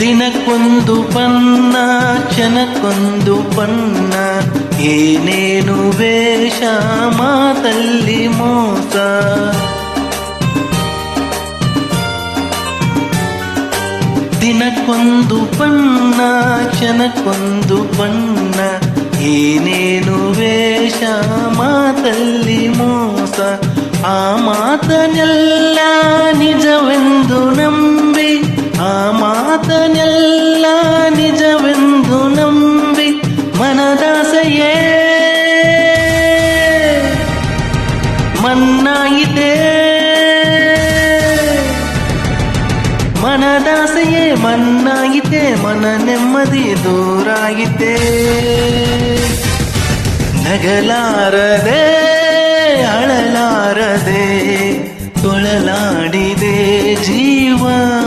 ದಿನಕ್ಕೊಂದು ಬಣ್ಣ ಕ್ಷಣಕ್ಕೊಂದು ಬಣ್ಣ, ಏನೇನು ವೇಷ ಮಾತಲ್ಲಿ ಮೋಸ. ದಿನಕ್ಕೊಂದು ಬಣ್ಣ ಕ್ಷಣಕ್ಕೊಂದು ಬಣ್ಣ, ಏನೇನು ವೇಷ ಮಾತಲ್ಲಿ ಮೋಸ. ಆ ಮಾತನೆಲ್ಲ ನಿಜವೆಂದು ನಂಬಿ, ಆ ಮಾತನೆಲ್ಲ ನಿಜವೆಂದು ನಂಬಿ, ಮನದಾಸೆಯೇ ಮನ್ನಾಯಿತೆ, ಮನದಾಸೆಯೇ ಮನ್ನಾಯಿತೆ, ಮನ ನೆಮ್ಮದಿ ದೂರಾಯಿತೆ. ನಗಲಾರದೆ ಅಳಲಾರದೆ ತೊಳಲಾಡಿದೆ ಜೀವ.